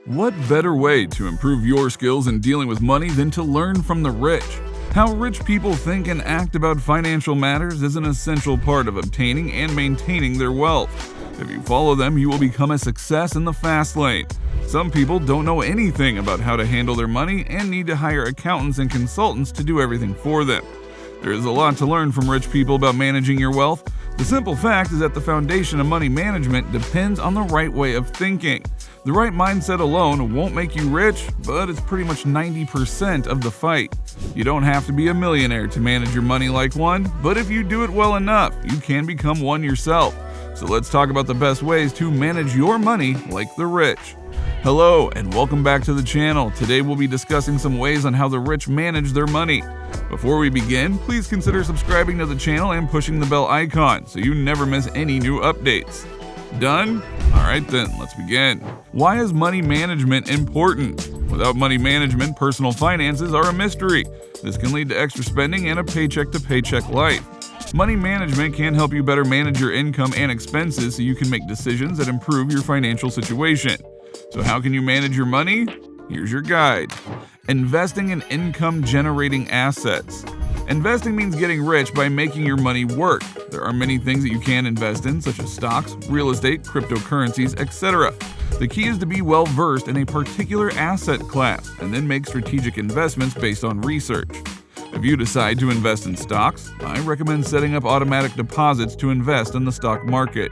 What better way to improve your skills in dealing with money than to learn from the rich? How rich people think and act about financial matters is an essential part of obtaining and maintaining their wealth. If you follow them, you will become a success in the fast lane. Some people don't know anything about how to handle their money and need to hire accountants and consultants to do everything for them. There is a lot to learn from rich people about managing your wealth. The simple fact is that the foundation of money management depends on the right way of thinking. The right mindset alone won't make you rich, but it's pretty much 90% of the fight. You don't have to be a millionaire to manage your money like one, but if you do it well enough, you can become one yourself. So let's talk about the best ways to manage your money like the rich. Hello, and welcome back to the channel. Today we'll be discussing some ways on how the rich manage their money. Before we begin, please consider subscribing to the channel and pushing the bell icon so you never miss any new updates. Done? Alright then, let's begin. Why is money management important? Without money management, personal finances are a mystery. This can lead to extra spending and a paycheck-to-paycheck life. Money management can help you better manage your income and expenses so you can make decisions that improve your financial situation. So how can you manage your money? Here's your guide. Investing in income-generating assets. Investing means getting rich by making your money work. There are many things that you can invest in, such as stocks, real estate, cryptocurrencies, etc. The key is to be well versed in a particular asset class and then make strategic investments based on research. If you decide to invest in stocks, I recommend setting up automatic deposits to invest in the stock market.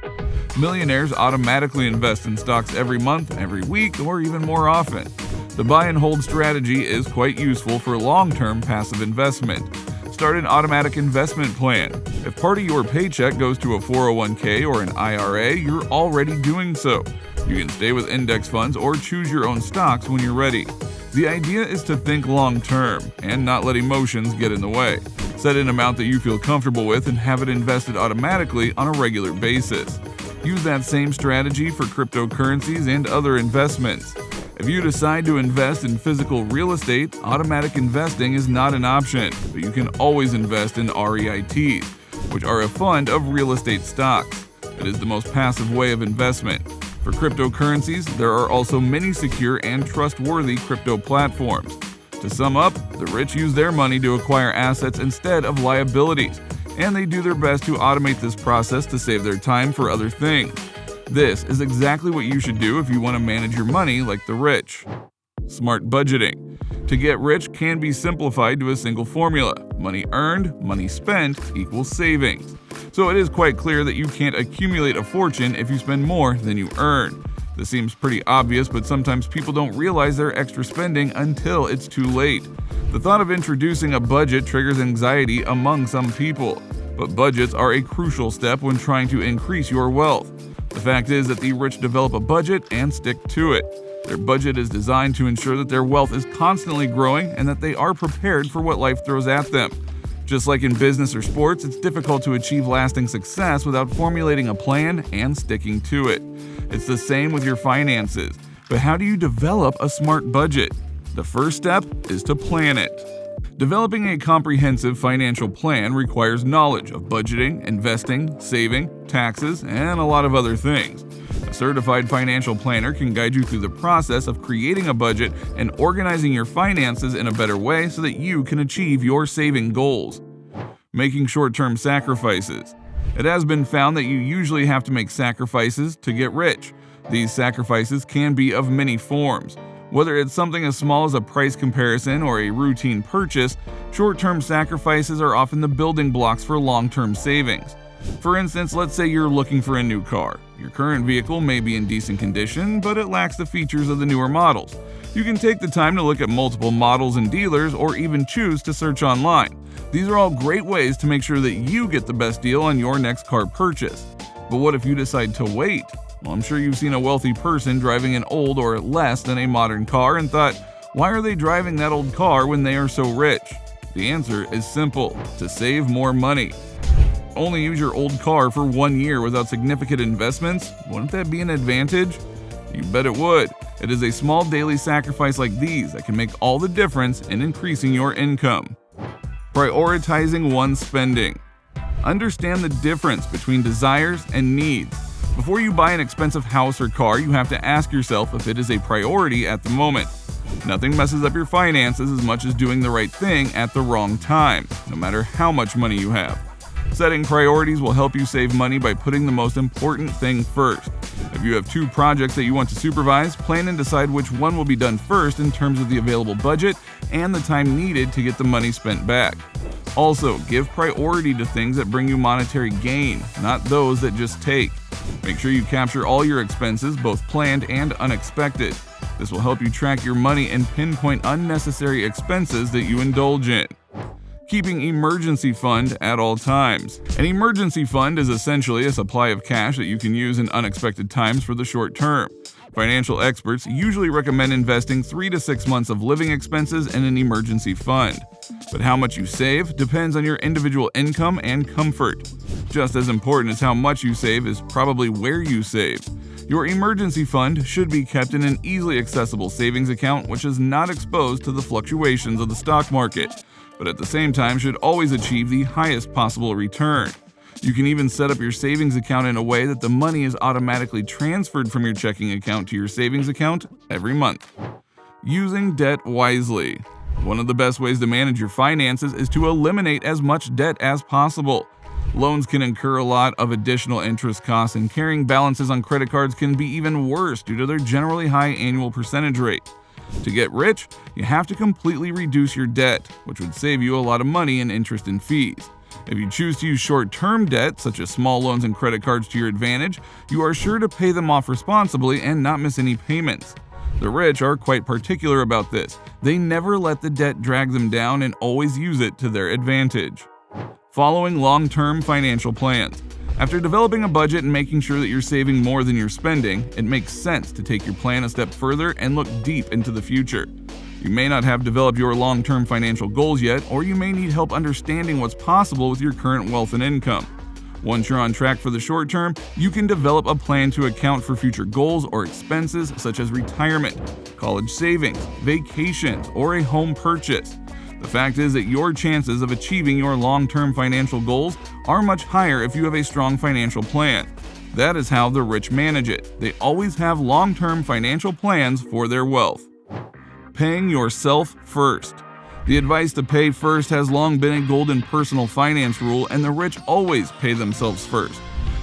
Millionaires automatically invest in stocks every month, every week, or even more often. The buy and hold strategy is quite useful for long-term passive investment. Start an automatic investment plan. If part of your paycheck goes to a 401k or an IRA, you're already doing so. You can stay with index funds or choose your own stocks when you're ready. The idea is to think long-term and not let emotions get in the way. Set an amount that you feel comfortable with and have it invested automatically on a regular basis. Use that same strategy for cryptocurrencies and other investments. If you decide to invest in physical real estate, automatic investing is not an option, but you can always invest in REITs, which are a fund of real estate stocks. It is the most passive way of investment. For cryptocurrencies, there are also many secure and trustworthy crypto platforms. To sum up, the rich use their money to acquire assets instead of liabilities, and they do their best to automate this process to save their time for other things. This is exactly what you should do if you want to manage your money like the rich. Smart budgeting. To get rich can be simplified to a single formula. Money earned, money spent equals savings. So it is quite clear that you can't accumulate a fortune if you spend more than you earn. This seems pretty obvious, but sometimes people don't realize their extra spending until it's too late. The thought of introducing a budget triggers anxiety among some people, but budgets are a crucial step when trying to increase your wealth. The fact is that the rich develop a budget and stick to it. Their budget is designed to ensure that their wealth is constantly growing and that they are prepared for what life throws at them. Just like in business or sports, it's difficult to achieve lasting success without formulating a plan and sticking to it. It's the same with your finances. But how do you develop a smart budget? The first step is to plan it. Developing a comprehensive financial plan requires knowledge of budgeting, investing, saving, taxes, and a lot of other things. A certified financial planner can guide you through the process of creating a budget and organizing your finances in a better way so that you can achieve your saving goals. Making short-term sacrifices. It has been found that you usually have to make sacrifices to get rich. These sacrifices can be of many forms. Whether it's something as small as a price comparison or a routine purchase, short-term sacrifices are often the building blocks for long-term savings. For instance, let's say you're looking for a new car. Your current vehicle may be in decent condition, but it lacks the features of the newer models. You can take the time to look at multiple models and dealers, or even choose to search online. These are all great ways to make sure that you get the best deal on your next car purchase. But what if you decide to wait? Well, I'm sure you've seen a wealthy person driving an old or less than a modern car and thought, why are they driving that old car when they are so rich? The answer is simple: to save more money. Only use your old car for 1 year without significant investments? Wouldn't that be an advantage? You bet it would. It is a small daily sacrifice like these that can make all the difference in increasing your income. Prioritizing one's spending. Understand the difference between desires and needs. Before you buy an expensive house or car, you have to ask yourself if it is a priority at the moment. Nothing messes up your finances as much as doing the right thing at the wrong time, no matter how much money you have. Setting priorities will help you save money by putting the most important thing first. If you have 2 projects that you want to supervise, plan and decide which one will be done first in terms of the available budget and the time needed to get the money spent back. Also, give priority to things that bring you monetary gain, not those that just take. Make sure you capture all your expenses, both planned and unexpected. This will help you track your money and pinpoint unnecessary expenses that you indulge in. Keeping emergency fund at all times. An emergency fund is essentially a supply of cash that you can use in unexpected times for the short term. Financial experts usually recommend investing 3 to 6 months of living expenses in an emergency fund. But how much you save depends on your individual income and comfort. Just as important as how much you save is probably where you save. Your emergency fund should be kept in an easily accessible savings account which is not exposed to the fluctuations of the stock market, but at the same time should always achieve the highest possible return. You can even set up your savings account in a way that the money is automatically transferred from your checking account to your savings account every month. Using debt wisely. One of the best ways to manage your finances is to eliminate as much debt as possible. Loans can incur a lot of additional interest costs, and carrying balances on credit cards can be even worse due to their generally high annual percentage rate. To get rich, you have to completely reduce your debt, which would save you a lot of money in interest and fees. If you choose to use short-term debt, such as small loans and credit cards, to your advantage, you are sure to pay them off responsibly and not miss any payments. The rich are quite particular about this. They never let the debt drag them down and always use it to their advantage. Following long-term financial plans. After developing a budget and making sure that you're saving more than you're spending, it makes sense to take your plan a step further and look deep into the future. You may not have developed your long-term financial goals yet, or you may need help understanding what's possible with your current wealth and income. Once you're on track for the short term, you can develop a plan to account for future goals or expenses such as retirement, college savings, vacations, or a home purchase. The fact is that your chances of achieving your long-term financial goals are much higher if you have a strong financial plan. That is how the rich manage it. They always have long-term financial plans for their wealth. Paying yourself first. The advice to pay first has long been a golden personal finance rule, and the rich always pay themselves first.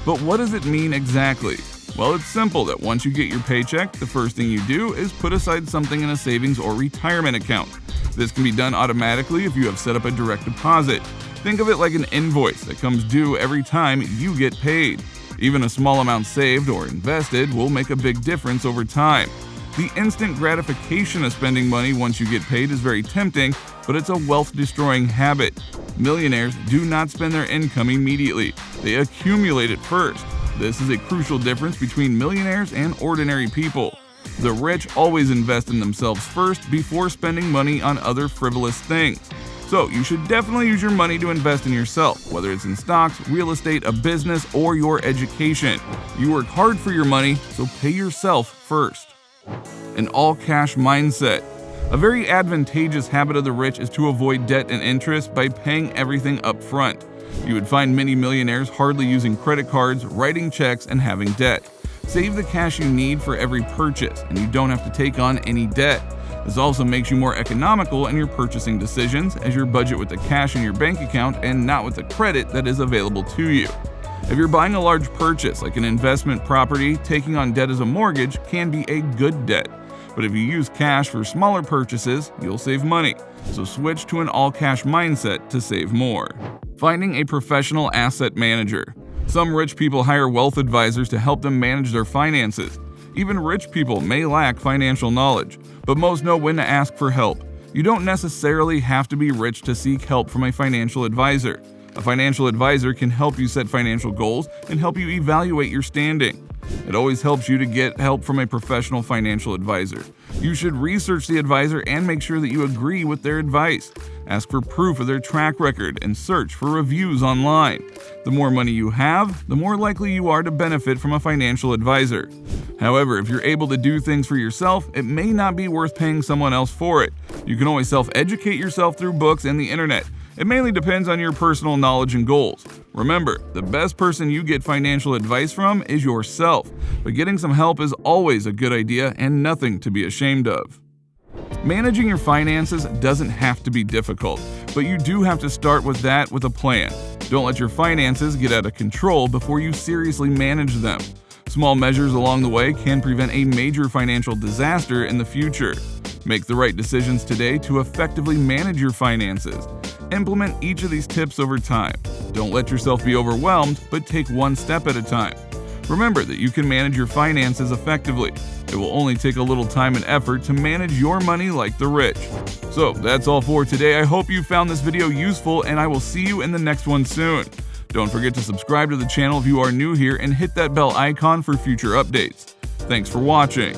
But what does it mean exactly? Well, it's simple that once you get your paycheck, the first thing you do is put aside something in a savings or retirement account. This can be done automatically if you have set up a direct deposit. Think of it like an invoice that comes due every time you get paid. Even a small amount saved or invested will make a big difference over time. The instant gratification of spending money once you get paid is very tempting, but it's a wealth-destroying habit. Millionaires do not spend their income immediately. They accumulate it first. This is a crucial difference between millionaires and ordinary people. The rich always invest in themselves first before spending money on other frivolous things. So you should definitely use your money to invest in yourself, whether it's in stocks, real estate, a business, or your education. You work hard for your money, so pay yourself first. An all-cash mindset. A very advantageous habit of the rich is to avoid debt and interest by paying everything up front. You would find many millionaires hardly using credit cards, writing checks, and having debt. Save the cash you need for every purchase, and you don't have to take on any debt. This also makes you more economical in your purchasing decisions, as you budget with the cash in your bank account and not with the credit that is available to you. If you're buying a large purchase like an investment property, taking on debt as a mortgage can be a good debt. But if you use cash for smaller purchases, you'll save money. So switch to an all-cash mindset to save more. Finding a professional asset manager. Some rich people hire wealth advisors to help them manage their finances. Even rich people may lack financial knowledge, but most know when to ask for help. You don't necessarily have to be rich to seek help from a financial advisor. A financial advisor can help you set financial goals and help you evaluate your standing. It always helps you to get help from a professional financial advisor. You should research the advisor and make sure that you agree with their advice. Ask for proof of their track record and search for reviews online. The more money you have, the more likely you are to benefit from a financial advisor. However, if you're able to do things for yourself, it may not be worth paying someone else for it. You can always self-educate yourself through books and the internet. It mainly depends on your personal knowledge and goals. Remember, the best person you get financial advice from is yourself, but getting some help is always a good idea and nothing to be ashamed of. Managing your finances doesn't have to be difficult, but you do have to start with a plan. Don't let your finances get out of control before you seriously manage them. Small measures along the way can prevent a major financial disaster in the future. Make the right decisions today to effectively manage your finances. Implement each of these tips over time. Don't let yourself be overwhelmed, but take one step at a time. Remember that you can manage your finances effectively. It will only take a little time and effort to manage your money like the rich. So that's all for today. I hope you found this video useful, and I will see you in the next one soon. Don't forget to subscribe to the channel if you are new here and hit that bell icon for future updates. Thanks for watching.